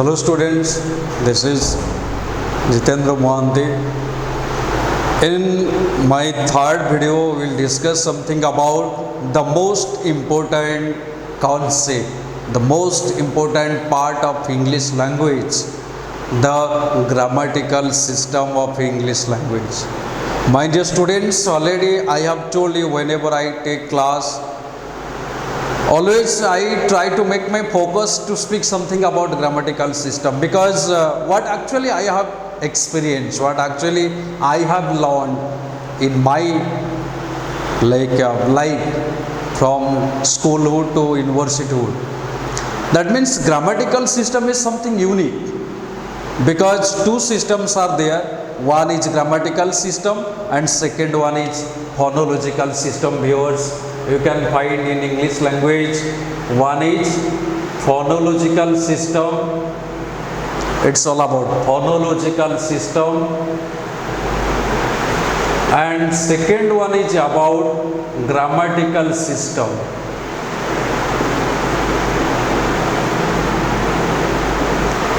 Hello students, this is Jitendra Mohanty. In my third video, we will discuss something about the most important concept, the most important part of English language, the grammatical system of English language. My dear students, already I have told you whenever I take class, always I try to make my focus to speak something about grammatical system, because what actually I have experienced, what actually I have learned in my life from schoolhood to universityhood. That means grammatical system is something unique, because two systems are there. One is grammatical system and second one is phonological system. Viewers, you can find in English language, one is phonological system. It's all about phonological system, and second one is about grammatical system.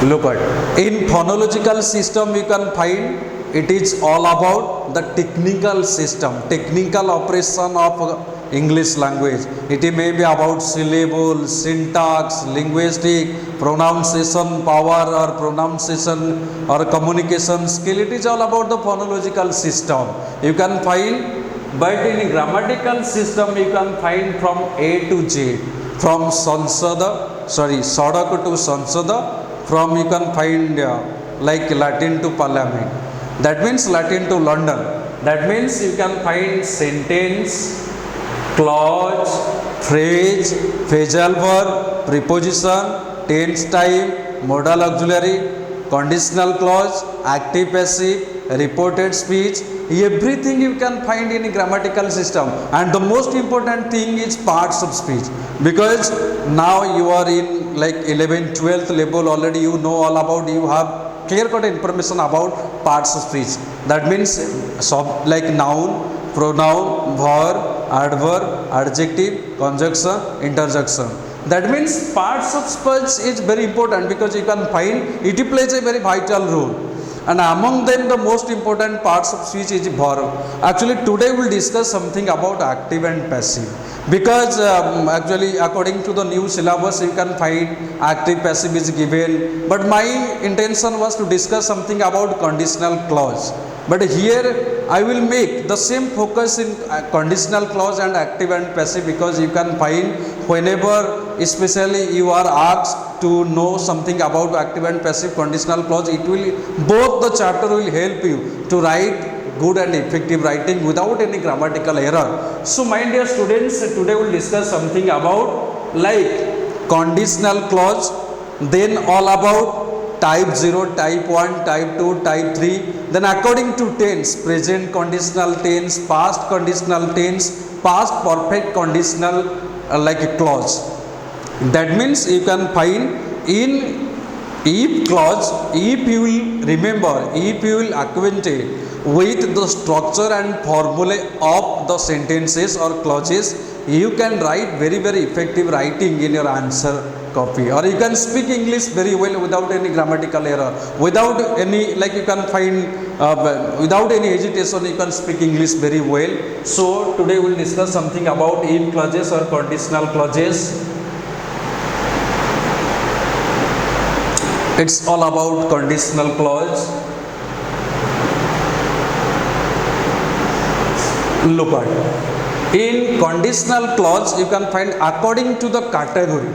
Look at, in phonological system you can find it is all about the technical system, technical operation of English language. It may be about syllable, syntax, linguistic, pronunciation power or pronunciation or communication skill. It is all about the phonological system. You can find, but in grammatical system you can find from A to Z, from Sadak to Sansada. From you can find like Latin to Parliament. That means Latin to London. That means you can find sentence, clause, phrase, phrasal verb, preposition, tense type, modal auxiliary, conditional clause, active passive, reported speech. Everything you can find in a grammatical system. And the most important thing is parts of speech, because now you are in like 11th, 12th level, already you know all about, you have clear-cut information about parts of speech. That means like noun, pronoun, verb, adverb, adjective, conjunction, interjection. That means parts of speech is very important, because you can find it plays a very vital role. And among them, the most important parts of speech is verb. Actually, today we will discuss something about active and passive, because actually according to the new syllabus you can find active passive is given, but my intention was to discuss something about conditional clause. But here I will make the same focus in conditional clause and active and passive, because you can find whenever especially you are asked to know something about active and passive conditional clause, it will, both the chapter will help you to write good and effective writing without any grammatical error. So my dear students, today we will discuss something about like conditional clause, then all about type 0, type 1, type 2, type 3. Then according to tense, present conditional tense, past conditional tense, past perfect conditional like a clause. That means you can find in if clause, if you will remember, if you will acquainted with the structure and formula of the sentences or clauses, you can write very effective writing in your answer copy, or you can speak English very well without any grammatical error, without any, like you can find without any hesitation you can speak English very well. So today we will discuss something about if clauses or conditional clauses. It's all about conditional clause. Look at, in conditional clause you can find according to the category,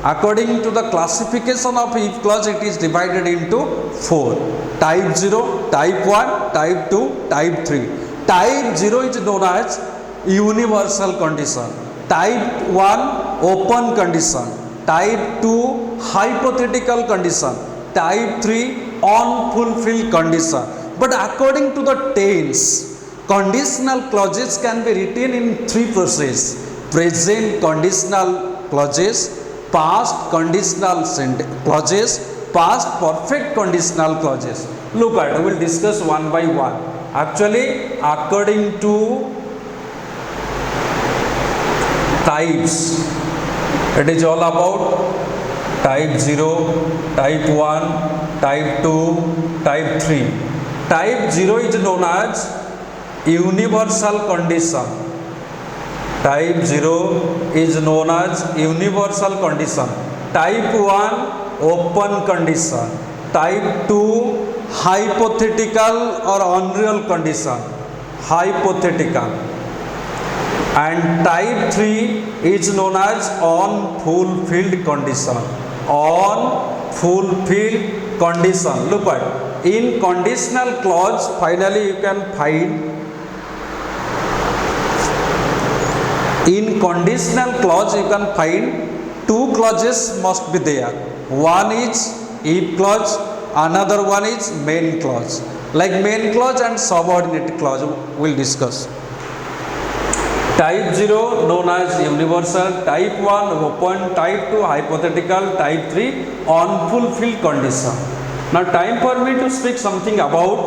according to the classification of if clause, it is divided into 4: type 0, type 1, type 2, type 3. Type 0 is known as universal condition, type 1 open condition, type 2 hypothetical condition, type 3 unfulfilled condition. But according to the tense, conditional clauses can be written in three processes: present conditional clauses, past conditional clauses, past perfect conditional clauses. Look at, we will discuss one by one. Actually, according to types, it is all about type 0, type 1, type 2, type 3. Type 0 is known as universal condition. Type 0 is known as universal condition. Type 1 open condition. Type 2 hypothetical or unreal condition. Hypothetical. And type 3 is known as unfulfilled condition. Unfulfilled condition. Look at in conditional clause, finally you can find in conditional clause you can find two clauses must be there. One is if clause, another one is main clause. Like main clause and subordinate clause we'll discuss. Type 0 known as universal, type 1 open, type 2 hypothetical, type 3 unfulfilled condition. Now time for me to speak something about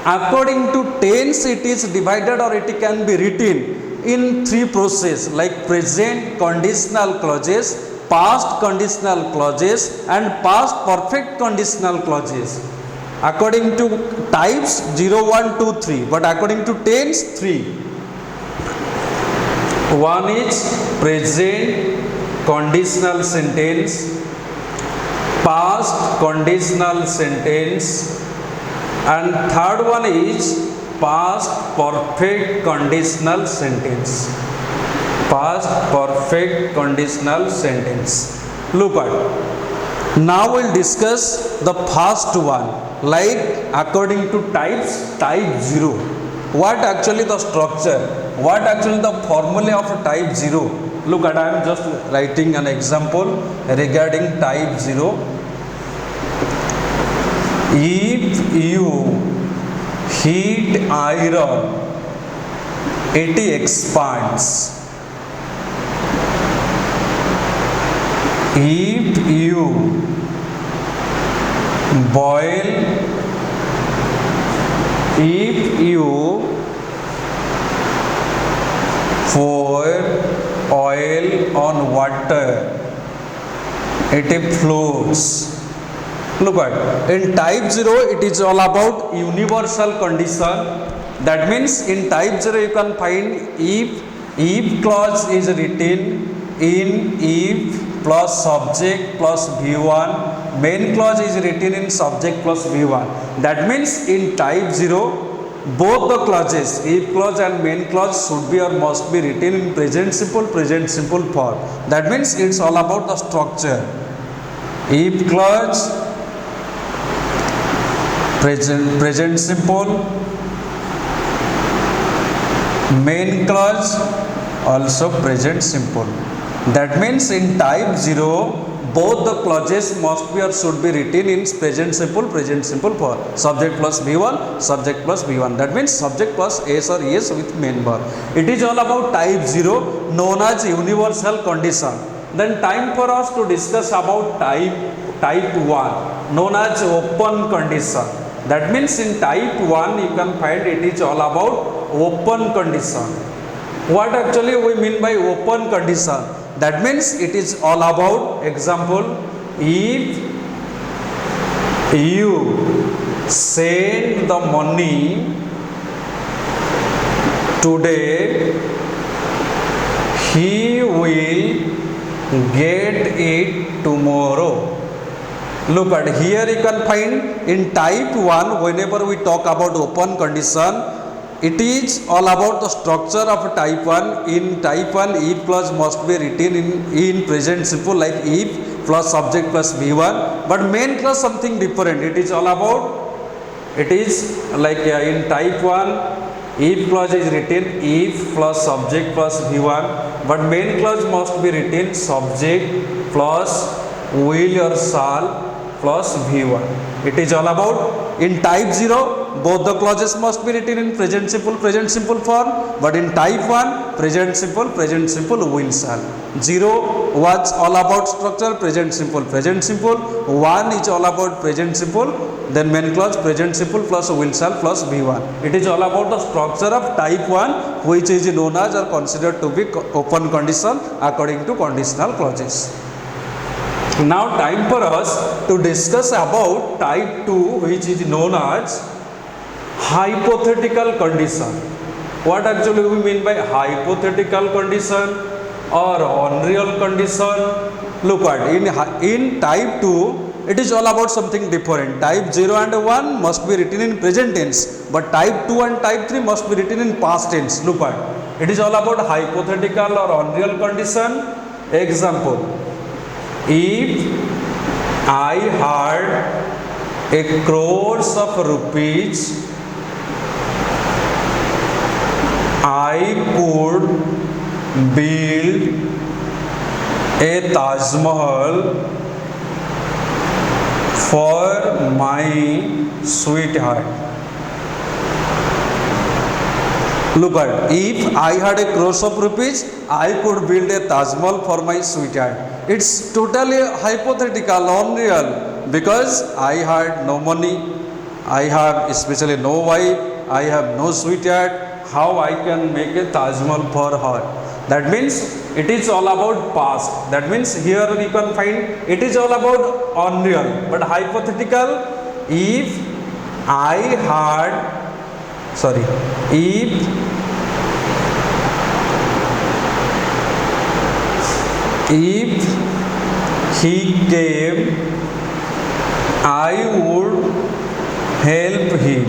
according to tense it is divided or it can be written in three processes like present conditional clauses, past conditional clauses and past perfect conditional clauses. According to types 0, 1, 2, 3, but according to tense 3. One is present conditional sentence, past conditional sentence and third one is past perfect conditional sentence. Past perfect conditional sentence. Look at. Now we'll discuss the first one. Like according to types, type 0. What actually the structure? What actually the formula of type 0? Look at, I am just writing an example regarding type 0. If you heat iron, it expands. If you boil, if you pour oil on water, it flows. Look at, in type 0 it is all about universal condition. That means in type 0 you can find if clause is written in if plus subject plus V1, main clause is written in subject plus V1. That means in type 0 both the clauses, if clause and main clause should be or must be written in present simple form. That means it's all about the structure. If clause, present simple, main clause also present simple. That means in type 0 both the clauses must be or should be written in present simple form. Subject plus V1, subject plus V1. That means subject plus S or ES with main verb. It is all about type 0 known as universal condition. Then time for us to discuss about type 1 known as open condition. That means in type 1 you can find it is all about open condition. What actually we mean by open condition? That means it is all about, example, if you send the money today, he will get it tomorrow. Look at here you can find in type 1 whenever we talk about open condition, it is all about the structure of type 1. In type 1 if clause must be written in present simple like if plus subject plus V1, but main clause something different. It is all about, it is like in type 1 if clause is written if plus subject plus V1, but main clause must be written subject plus will or shall plus V1. It is all about in type 0 both the clauses must be written in present simple form, but in type 1 present simple will shall. 0 was all about structure present simple 1 is all about present simple, then main clause present simple plus will shall plus V1. It is all about the structure of type 1 which is known as or considered to be open condition according to conditional clauses. Now time for us to discuss about type 2, which is known as hypothetical condition. What actually we mean by hypothetical condition or unreal condition? Look at in type 2 it is all about something different. Type 0 and 1 must be written in present tense, but type 2 and type 3 must be written in past tense. Look at it is all about hypothetical or unreal condition. Example: if I had a crores of rupees, I could build a Taj Mahal for my sweetheart. Look at, if I had a crores of rupees, I could build a Taj Mahal for my sweetheart. It's totally hypothetical, unreal, because I had no money, I have especially no wife, I have no sweetheart. How I can make a Taj Mahal for her? That means it is all about past. That means here we can find it is all about unreal, but hypothetical. If I had, sorry, if he came, I would help him.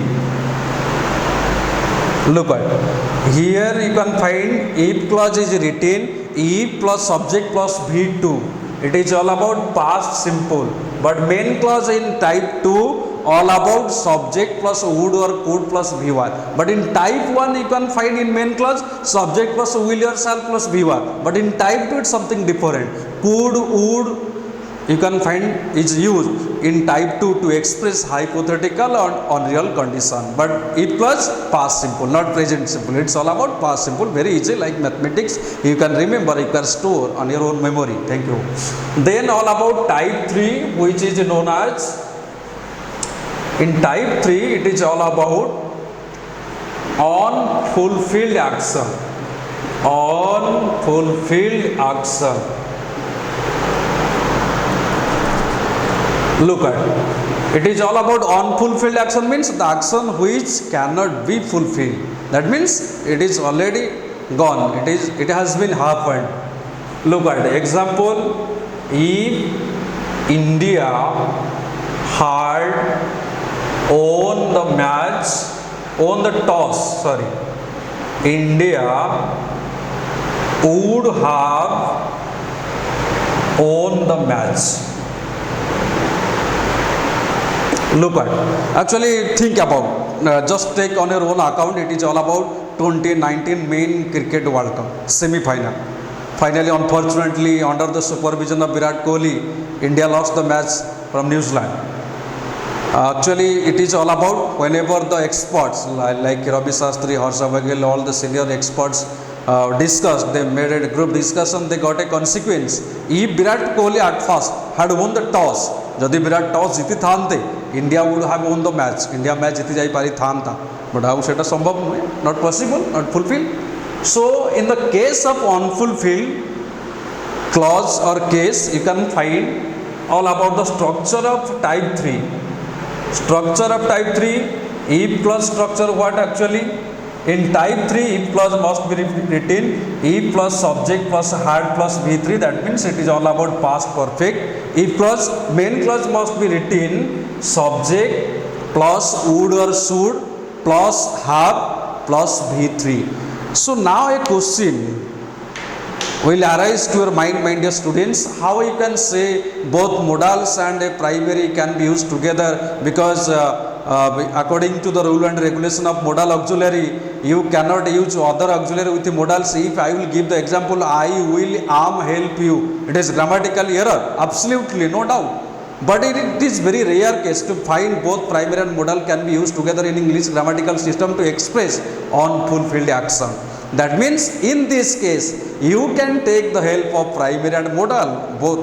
Look at here you can find if clause is written, if plus subject plus V2. It is all about past simple, but main clause in type 2 all about subject plus would or could plus V1. But in type 1 you can find in main clause subject plus will or shall plus V1. But in type 2 it's something different. Could, would you can find is used in type 2 to express hypothetical or unreal condition. But if plus past simple, not present simple. It's all about past simple. Very easy, like mathematics. You can remember, you can store on your own memory. Thank you. Then all about type 3, which is known as, in type 3 it is all about unfulfilled action. Unfulfilled action. Look at it is all about unfulfilled action, means the action which cannot be fulfilled. That means it is already gone, it has been happened. Look at the example: if India had won the match, won the toss, sorry, India would have won the match. Look at, actually think about, just take on your own account, it is all about 2019 main cricket World Cup semi-final. Finally, unfortunately, under the supervision of Virat Kohli, India lost the match from New Zealand. Actually, it is all about whenever the experts like Ravi Shastri, Harsha Vagel, all the senior experts discussed, they made a group discussion, they got a consequence. If Virat Kohli at first had won the toss, जदि Virat toss जीति थांते, India would have won the match, India match जीति जाई पारि थांता, but आउ सेटा संभव नुहे, not possible, not fulfil. So in the case of unfulfilled clause or case, you can find all about the structure of type 3. Structure of type 3, if plus structure, what actually? In type 3, if plus must be written if plus subject plus had plus V3. That means it is all about past perfect. If plus main clause must be written subject plus would or should plus have plus V3. So now a question will arise to your mind, my dear students, how you can say both modals and a primary can be used together, because according to the rule and regulation of modal auxiliary, you cannot use other auxiliary with the modals. If I will give the example, I will am help you, it is grammatical error, absolutely no doubt. But it is very rare case to find both primary and modal can be used together in English grammatical system to express unfulfilled action. That means in this case, you can take the help of primary and modal both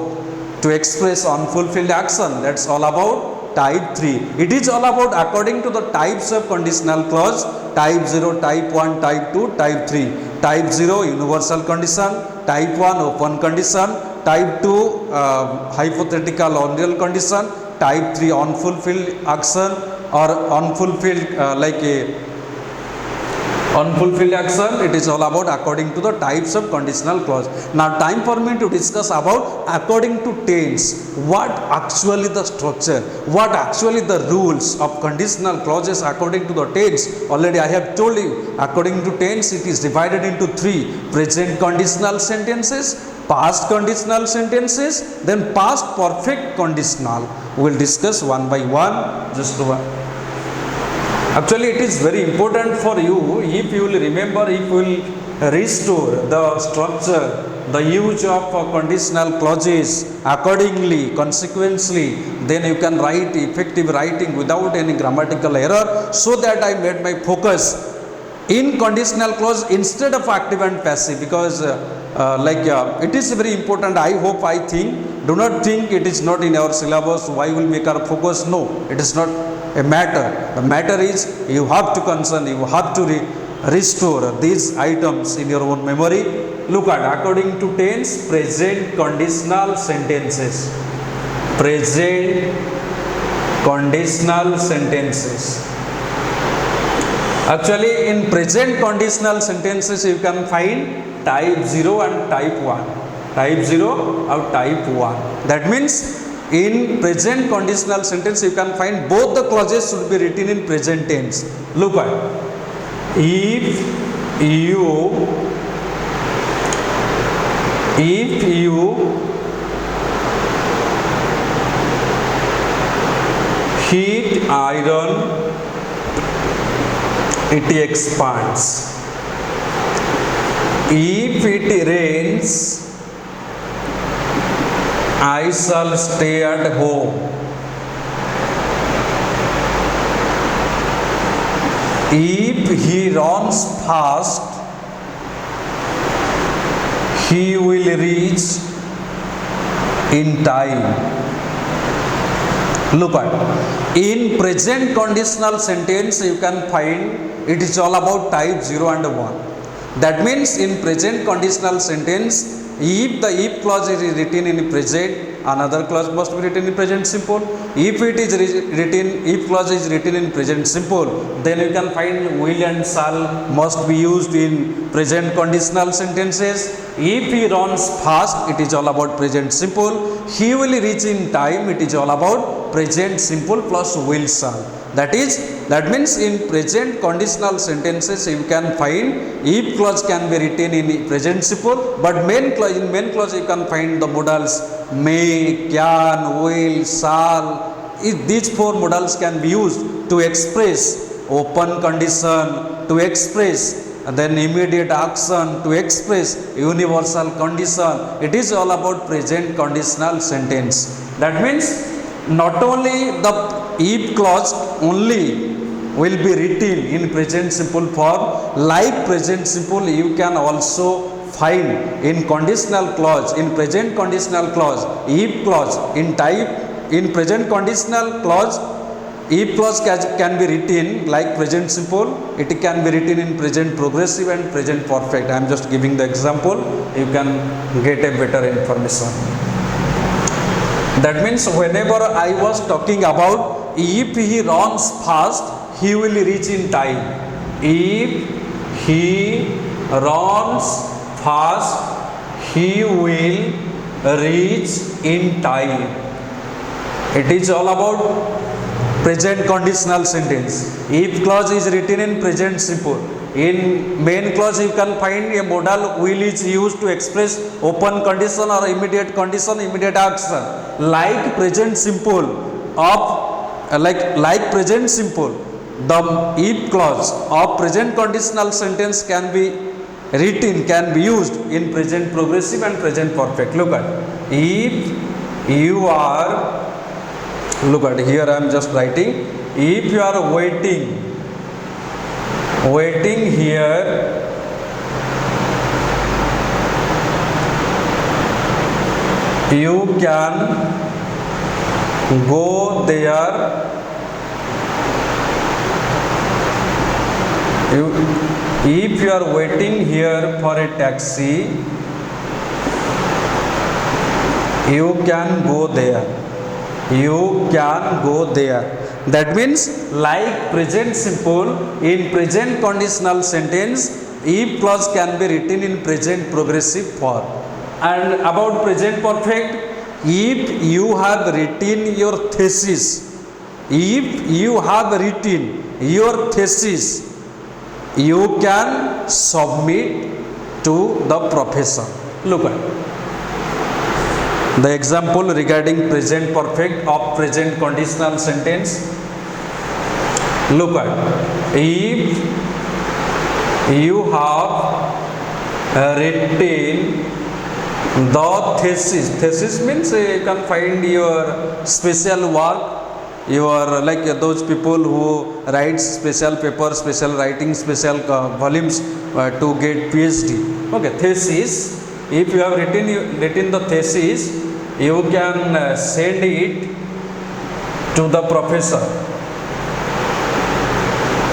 to express unfulfilled action. That's all about type 3. It is all about according to the types of conditional clause: type 0, type 1, type 2, type 3. Type 0 universal condition, type 1 open condition, type 2 hypothetical unreal condition, type 3 unfulfilled action or unfulfilled unfulfilled action. It is all about according to the types of conditional clause. Now time for me to discuss about according to tense, what actually the structure, what actually the rules of conditional clauses according to the tense. Already I have told you, according to tense it is divided into three: present conditional sentences, past conditional sentences, then past perfect conditional. We will discuss one by one. Just one. Actually it is very important for you, if you will remember, if you will restore the structure, the use of conditional clauses accordingly, consequently, then you can write effective writing without any grammatical error. So that I made my focus in conditional clause instead of active and passive, because it is very important. I hope, I think, do not think it is not in our syllabus, why will make our focus? No, it is not a matter. The matter is you have to concern, you have to restore these items in your own memory. Look at according to tense, present conditional sentences, present conditional sentences. Actually in present conditional sentences you can find type 0 and type 1, type 0 or type 1. That means in present conditional sentence you can find both the clauses should be written in present tense. Look at, if you heat iron, it expands. If it rains, I shall stay at home. If he runs fast, he will reach in time. Look at, in present conditional sentence you can find it is all about type 0 and 1. That means in present conditional sentence, if the if clause is written in present, another clause must be written in present simple. If it is written, if clause is written in present simple, then you can find will and shall must be used in present conditional sentences. If he runs fast, it is all about present simple. He will reach in time, it is all about present simple plus will shall. That means in present conditional sentences you can find if clause can be written in present simple, but in main clause you can find the modals may, can, will, shall. These four modals can be used to express open condition, to express and then immediate action, to express universal condition. It is all about present conditional sentence. That means not only the if clause only will be written in present simple form, like present simple you can also find in conditional clause, in present conditional clause, if clause in type, in present conditional clause, if clause can be written like present simple, it can be written in present progressive and present perfect. I am just giving the example, you can get a better information. That means whenever I was talking about if he runs fast, he will reach in time. If he runs fast, he will reach in time. It is all about present conditional sentence. If clause is written in present simple, in main clause you can find a modal will is used to express open condition or immediate condition, immediate action, like present simple of like present simple. The if clause of present conditional sentence can be written, can be used in present progressive and present perfect. Look at, if you are, look at here I am just writing, if you are waiting here, you can go there, if you are waiting here for a taxi, You can go there. You can go there. That means like present simple, in present conditional sentence if clause can be written in present progressive form. And about present perfect, if you have written your thesis, if you have written your thesis, you can submit to the professor. Look at the example regarding present perfect of present conditional sentence. Look at, if you have written the thesis, thesis means you can find your special work, your like those people who write special papers, special writing, special volumes to get PhD. Okay, thesis. If you have written the thesis, you can send it to the professor.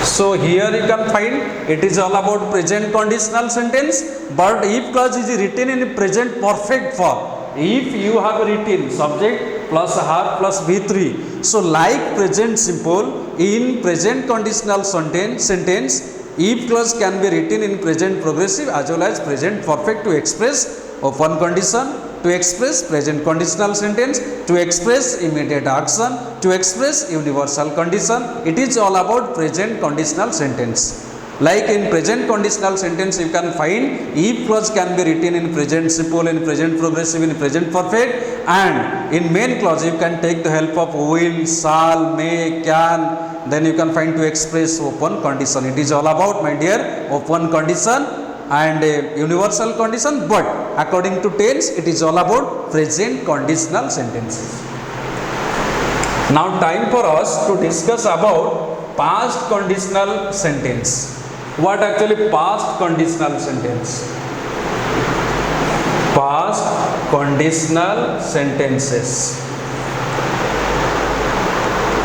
So here you can find it is all about present conditional sentence, but if clause is written in present perfect form, if you have written subject plus have plus V3. So like present simple, in present conditional sentence if clause can be written in present progressive as well as present perfect to express open condition, to express present conditional sentence, to express immediate action, to express universal condition. It is all about present conditional sentence. Like in present conditional sentence you can find if clause can be written in present simple, in present progressive, in present perfect, and in main clause you can take the help of will, shall, may, can. Then you can find to express open condition. It is all about, my dear, open condition and universal condition, but according to tense it is all about present conditional sentences. Now time for us to discuss about past conditional sentence. What actually past conditional sentence? Past conditional sentences.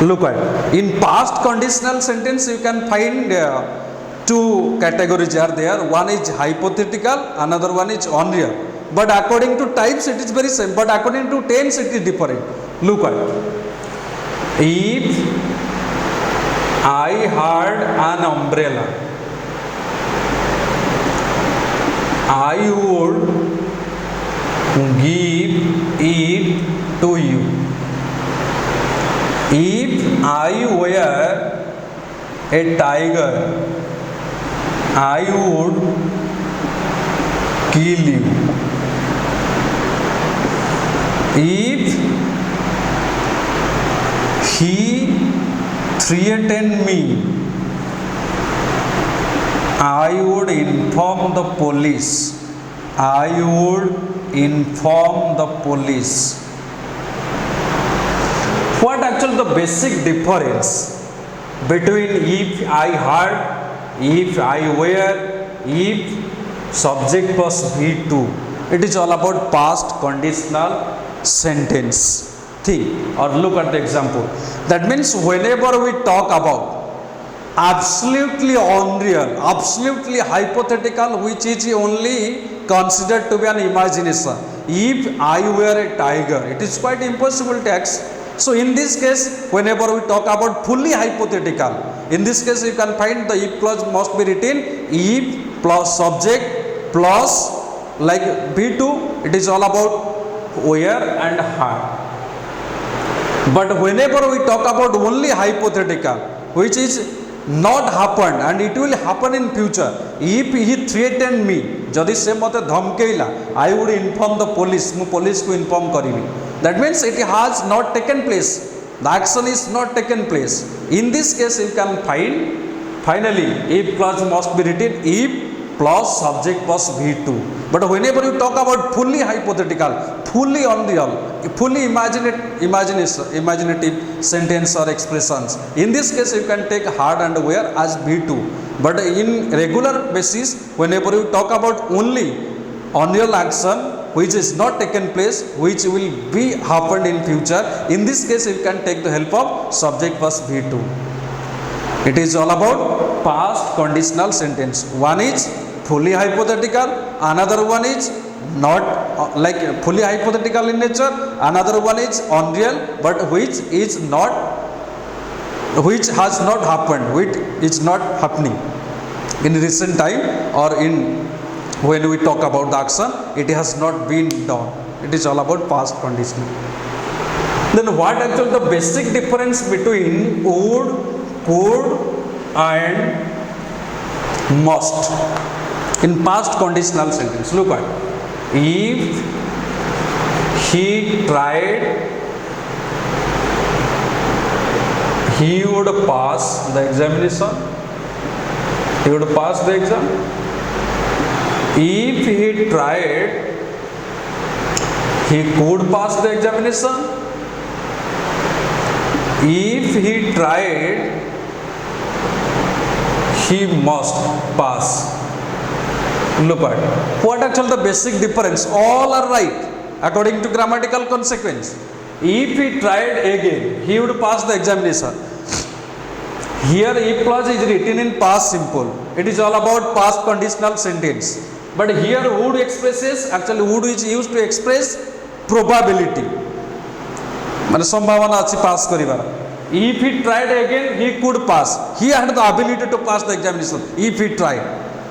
Look at, in past conditional sentence you can find two categories are there. One is hypothetical, another one is unreal. But according to types it is very same, but according to tense it is different. Look at, if I had an umbrella, I would give it to you. If I were a tiger, I would kill you. If he threatened me, I would inform the police. I would inform the police. What actually the basic difference between if I had, if I were, if subject plus V2? It is all about past conditional sentence thing. Or look at the example. That means whenever we talk about absolutely unreal, absolutely hypothetical, which is only considered to be an imagination. If I were a tiger, it is quite impossible text. So in this case, whenever we talk about fully hypothetical, in this case you can find the if clause must be written if plus subject plus like V2. It is all about where and had. But whenever we talk about only hypothetical, which is not happened and it will happen in future, if he threatened me, jodi se mate dhamkeila, I would inform the police, mu police ko inform karibi. That means it has not taken place, the action is not taken place. In this case you can find finally if clause must be written if plus subject plus V2. But whenever you talk about fully hypothetical, fully unreal, fully imaginative sentence or expressions, in this case you can take had and where as V2. But in regular basis, whenever you talk about only unreal action which is not taken place, which will be happened in future, in this case you can take the help of subject plus V2. It is all about past conditional sentence. One is fully hypothetical, another one is not like fully hypothetical in nature, another one is unreal but which is not, which has not happened, which is not happening in recent time, or in when we talk about the action it has not been done. It is all about past conditional. Then what actually the basic difference between would, could and must in past conditional sentence? Look at, if he tried, he would pass the examination, he would pass the exam. If he tried, he could pass the examination. If he tried, he must pass. Look at what actually the basic difference. All are right according to grammatical consequence. If he tried again, he would pass the examination. Here if clause is written in past simple. It is all about past conditional sentence. But here would expresses, actually would is used to express probability. माने संभावना अच्छी पास करिबार. If he tried again, he could pass. He had the ability to pass the examination. If he tried.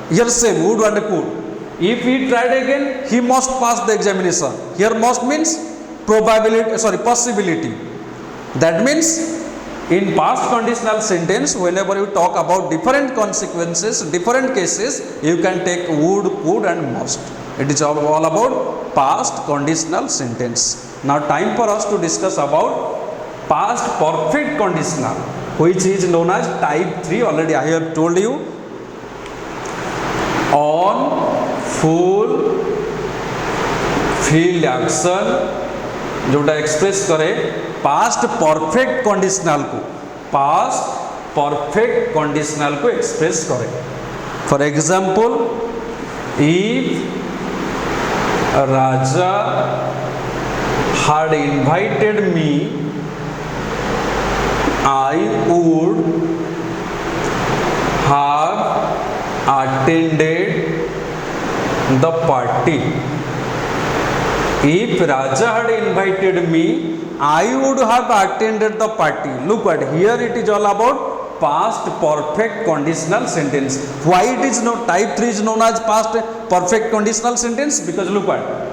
Here same would and could. If he tried again, he must pass the examination. Here must means probability, sorry, possibility. That means in past conditional sentence, whenever you talk about different consequences, different cases, you can take would, could and must. It is all about past conditional sentence. Now time for us to discuss about past perfect conditional, which is known as type 3. Already I have told you. On full field action जोटा express करे past perfect conditional को, past perfect conditional को express करे. For example, if Raja had invited me, I would have attended the party. If Raja had invited me, I would have attended the party. Look at here, it is all about past perfect conditional sentence. Why it is not type 3 is known as past perfect conditional sentence? Because look at,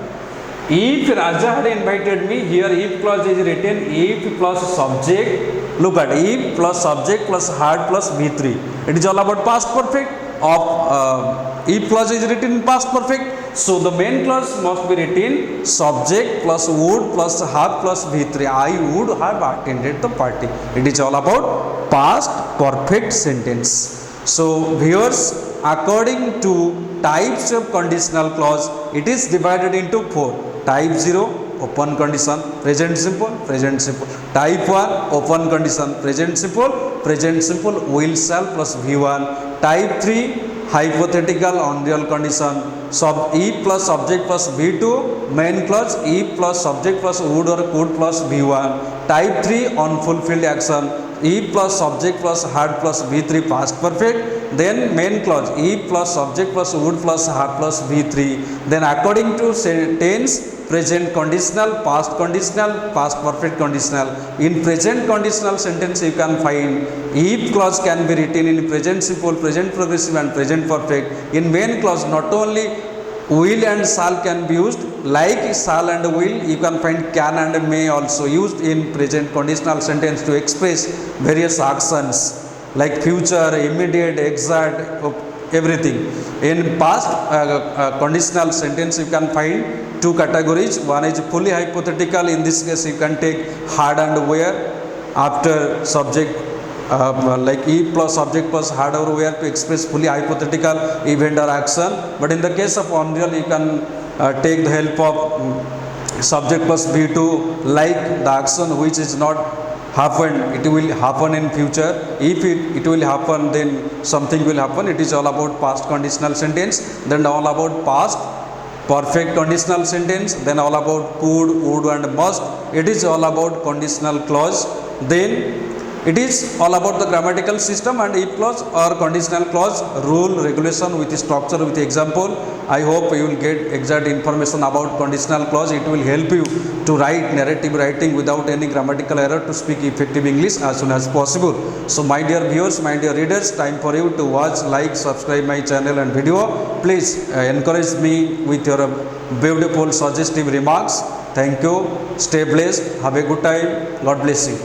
if Raja had invited me, here if clause is written, if plus subject. Look at, if plus subject plus had plus V3. It is all about past perfect. Of if clause is written in past perfect, so the main clause must be written subject plus would plus have plus V3. I would have attended the party. It is all about past perfect sentence. So viewers, according to types of conditional clause, it is divided into 4. Type 0, open condition, present simple, present simple. Type 1, open condition, present simple, will shall plus V1. Type 3, hypothetical unreal condition, if plus subject plus V2, main clause, if plus subject plus would or could plus V1. Type 3, unfulfilled action, if plus subject plus had plus V3, past perfect. Then main clause, if plus subject plus would plus had plus V3. Then according to tense, present conditional, past perfect conditional. In present conditional sentence you can find if clause can be written in present simple, present progressive and present perfect. In main clause not only will and shall can be used, like shall and will you can find can and may also used in present conditional sentence to express various actions like future, immediate, exact, everything. In past conditional sentence you can find two categories. One is fully hypothetical. In this case you can take had and where after subject, like if plus subject plus had or where to express fully hypothetical event or action. But in the case of unreal you can take the help of subject plus V2, like the action which is not happened, it will happen in future. If it will happen, then something will happen. It is all about past conditional sentence. Then all about past perfect conditional sentence. Then all about could, would and must. It is all about conditional clause. Then It is all about the grammatical system and if clause or conditional clause, rule, regulation with structure, with example. I hope you will get exact information about conditional clause. It will help you to write narrative writing without any grammatical error, to speak effective English as soon as possible. So my dear viewers, my dear readers, time for you to watch, like, subscribe my channel and video. Please encourage me with your beautiful suggestive remarks. Thank you. Stay blessed. Have a good time. God bless you.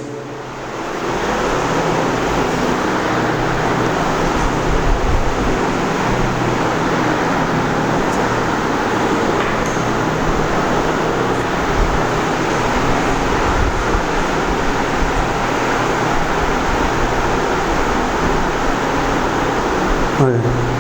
Okay.